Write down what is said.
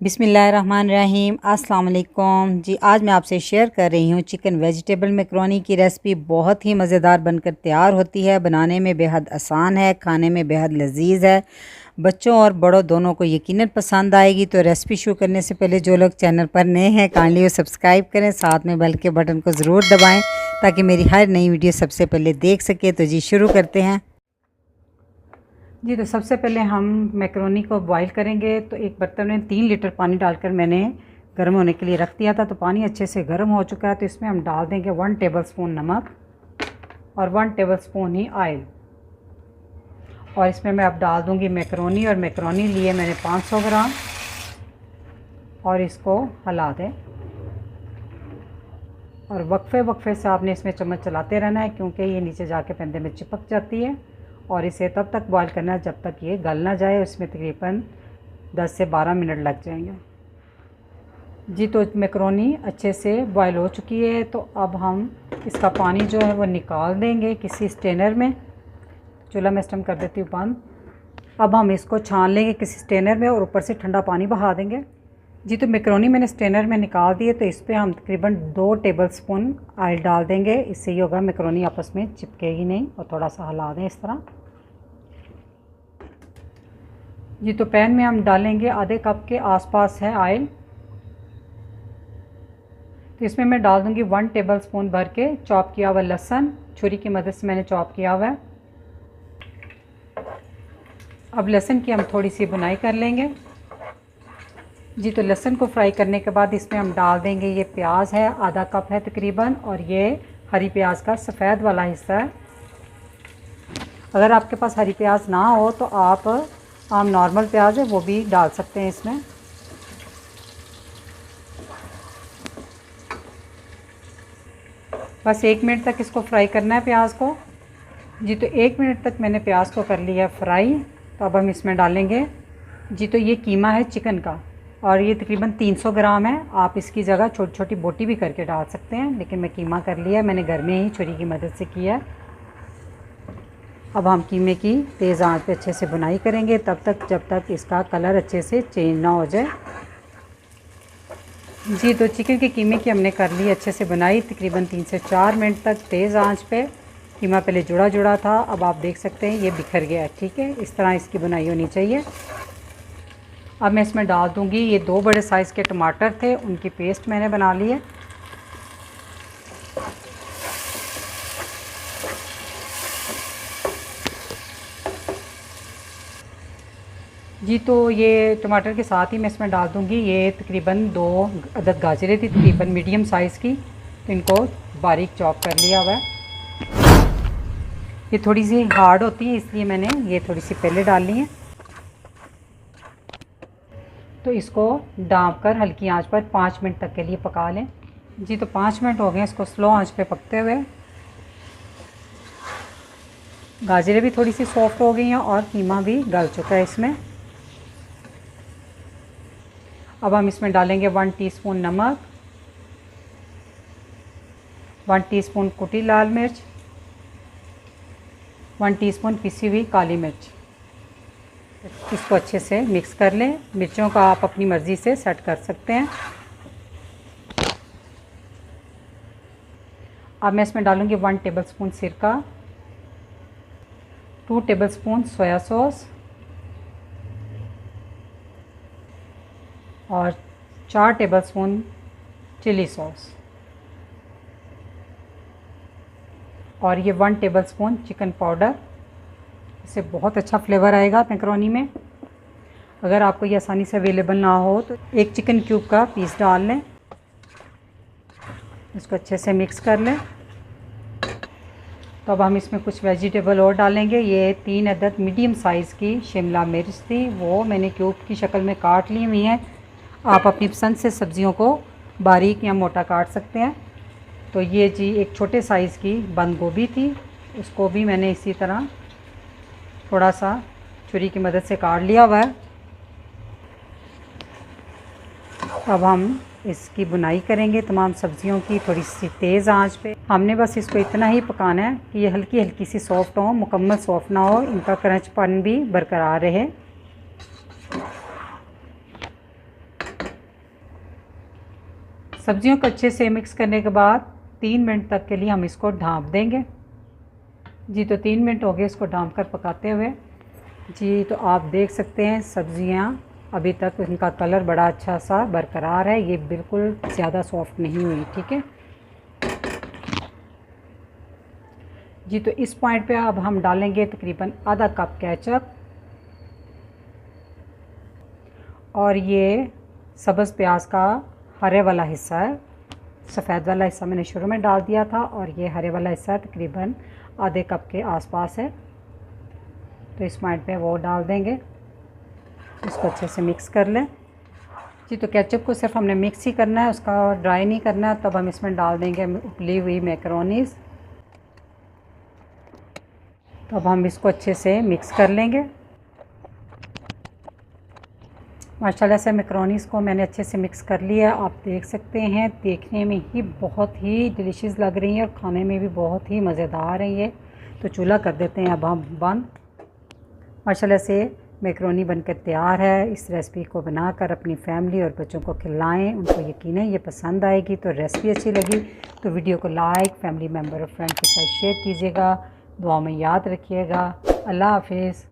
बिस्मिल्लाहिर्रहमानिर्रहीम। अस्सलाम वालेकुम जी। आज मैं आपसे शेयर कर रही हूँ चिकन वेजिटेबल मैकरोनी की रेसिपी। बहुत ही मज़ेदार बनकर तैयार होती है, बनाने में बेहद आसान है, खाने में बेहद लजीज है। बच्चों और बड़ों दोनों को यकीनन पसंद आएगी। तो रेसिपी शुरू करने से पहले जो लोग चैनल पर नए हैं काइंडली वो सब्सक्राइब करें, साथ में बेल के बटन को ज़रूर दबाएँ ताकि मेरी हर नई वीडियो सबसे पहले देख सके। तो जी शुरू करते हैं जी। तो सबसे पहले हम मैकरोनी को बॉईल करेंगे। तो एक बर्तन में 3 लीटर पानी डालकर मैंने गर्म होने के लिए रख दिया था। तो पानी अच्छे से गर्म हो चुका है। तो इसमें हम डाल देंगे 1 टेबलस्पून नमक और 1 टेबलस्पून ही ऑयल। और इसमें मैं अब डाल दूंगी मैकरोनी। और मैकरोनी लिए मैंने 500 ग्राम। और इसको हिला दें और वक्फे से आपने इसमें चम्मच चलाते रहना है, क्योंकि ये नीचे जाके पैंदे में चिपक जाती है। और इसे तब तक बॉईल करना है जब तक ये गल ना जाए। उसमें तकरीबन 10 से 12 मिनट लग जाएंगे जी। तो मैकरोनी अच्छे से बॉईल हो चुकी है। तो अब हम इसका पानी जो है वो निकाल देंगे किसी स्ट्रेनर में। चूल्हा मैं स्टम कर देती हूँ बंद। अब हम इसको छान लेंगे किसी स्ट्रेनर में और ऊपर से ठंडा पानी बहा देंगे जी। तो मैकरोनी मैंने स्ट्रेनर में निकाल दिए। तो इस पर हम तकरीबन 2 टेबलस्पून ऑयल डाल देंगे। इससे ये होगा मैकरोनी आपस में चिपकेगी नहीं। और थोड़ा सा हिला दें इस तरह जी। तो पैन में हम डालेंगे आधे कप के आसपास है ऑयल। तो इसमें मैं डाल दूंगी 1 टेबलस्पून भर के चॉप किया हुआ लहसुन। छुरी की मदद से मैंने चॉप किया हुआ है। अब लहसुन की हम थोड़ी सी भुनाई कर लेंगे जी। तो लहसुन को फ्राई करने के बाद इसमें हम डाल देंगे ये प्याज है, आधा कप है तकरीबन। और ये हरी प्याज का सफ़ेद वाला हिस्सा है। अगर आपके पास हरी प्याज ना हो तो आप आम नॉर्मल प्याज है वो भी डाल सकते हैं इसमें। बस 1 मिनट तक इसको फ्राई करना है प्याज को जी। तो 1 मिनट तक मैंने प्याज को कर लिया फ्राई। तो अब हम इसमें डालेंगे जी। तो ये कीमा है चिकन का और ये तकरीबन 300 ग्राम है। आप इसकी जगह छोटी छोटी बोटी भी करके डाल सकते हैं, लेकिन मैं कीमा कर लिया मैंने घर में ही छुरी की मदद से किया। अब हम कीमे की तेज़ आंच पे अच्छे से भुनाई करेंगे तब तक जब तक इसका कलर अच्छे से चेंज ना हो जाए जी। तो चिकन के कीमे की हमने कर ली अच्छे से बुनाई, तकरीबन 3 से 4 मिनट तक तेज़ आंच पे। कीमा पहले जुड़ा जुड़ा था, अब आप देख सकते हैं ये बिखर गया है। ठीक है, इस तरह इसकी बुनाई होनी चाहिए। अब मैं इसमें डाल दूंगी ये 2 बड़े साइज़ के टमाटर थे, उनकी पेस्ट मैंने बना ली है जी। तो ये टमाटर के साथ ही मैं इसमें डाल दूंगी ये तकरीबन 2 अदद गाजरें थी, तकरीबन मीडियम साइज़ की। तो इनको बारीक चॉप कर लिया हुआ है। ये थोड़ी सी हार्ड होती है इसलिए मैंने ये थोड़ी सी पहले डाल ली है। तो इसको डाँप कर हल्की आंच पर 5 मिनट तक के लिए पका लें जी। तो 5 मिनट हो गए इसको स्लो आंच पे पकते हुए। गाजरें भी थोड़ी सी सॉफ्ट हो गई हैं और कीमा भी गल चुका है इसमें। अब हम इसमें डालेंगे 1 टीस्पून नमक, 1 टीस्पून कुटी लाल मिर्च, 1 टीस्पून पिसी हुई काली मिर्च। इसको अच्छे से मिक्स कर लें। मिर्चों का आप अपनी मर्ज़ी से सेट कर सकते हैं। अब मैं इसमें डालूंगी 1 टेबलस्पून सिरका, 2 टेबलस्पून सोया सॉस और 4 टेबलस्पून चिली सॉस। और ये 1 टेबलस्पून चिकन पाउडर। इससे बहुत अच्छा फ्लेवर आएगा मैकरोनी में। अगर आपको ये आसानी से अवेलेबल ना हो तो 1 चिकन क्यूब का पीस डाल लें। इसको अच्छे से मिक्स कर लें। तो अब हम इसमें कुछ वेजिटेबल और डालेंगे। ये 3 अदद मीडियम साइज़ की शिमला मिर्च थी, वो मैंने क्यूब की शक्ल में काट ली हुई हैं। आप अपनी पसंद से सब्ज़ियों को बारीक या मोटा काट सकते हैं। तो ये जी एक छोटे साइज़ की बंद गोभी थी, उसको भी मैंने इसी तरह थोड़ा सा छुरी की मदद से काट लिया हुआ है। अब हम इसकी बुनाई करेंगे तमाम सब्जियों की थोड़ी सी तेज़ आंच पे। हमने बस इसको इतना ही पकाना है कि ये हल्की हल्की सी सॉफ्ट हो, मुकम्मल सॉफ्ट ना हो, इनका क्रंचपन भी बरकरार रहे। सब्जियों को अच्छे से मिक्स करने के बाद 3 मिनट तक के लिए हम इसको ढाँप देंगे। जी तो 3 मिनट हो गए इसको ढाँप कर पकाते हुए। जी तो आप देख सकते हैं सब्जियां अभी तक इनका कलर बड़ा अच्छा सा बरकरार है, ये बिल्कुल ज़्यादा सॉफ्ट नहीं हुई। ठीक है जी, तो इस पॉइंट पे अब हम डालेंगे तकरीबन आधा कप केचप, और ये सब्ज़ प्याज का हरे वाला हिस्सा है। सफ़ेद वाला हिस्सा मैंने शुरू में डाल दिया था और ये हरे वाला हिस्सा तकरीबन आधे कप के आसपास है। तो इस पॉइंट पे वो डाल देंगे, इसको अच्छे से मिक्स कर लें। जी तो केचप को सिर्फ हमने मिक्स ही करना है, उसका ड्राई नहीं करना है। तब हम इसमें डाल देंगे उबली हुई मैकरोनीज़। तो अब हम इसको अच्छे से मिक्स कर लेंगे। माशाल्लाह से मैकरोनीज़ को मैंने अच्छे से मिक्स कर लिया। आप देख सकते हैं देखने में ही बहुत ही डिलीशियस लग रही हैं और खाने में भी बहुत ही मज़ेदार है ये। तो चूल्हा कर देते हैं अब हम बंद। माशाल्लाह से मैकरोनी बनकर तैयार है। इस रेसिपी को बनाकर अपनी फैमिली और बच्चों को खिलाएं, उनको यकीनन ये पसंद आएगी। तो रेसिपी अच्छी लगी तो वीडियो को लाइक, फैमिली मेम्बर और फ्रेंड के साथ शेयर कीजिएगा। दुआ में याद रखिएगा। अल्लाह हाफिज़।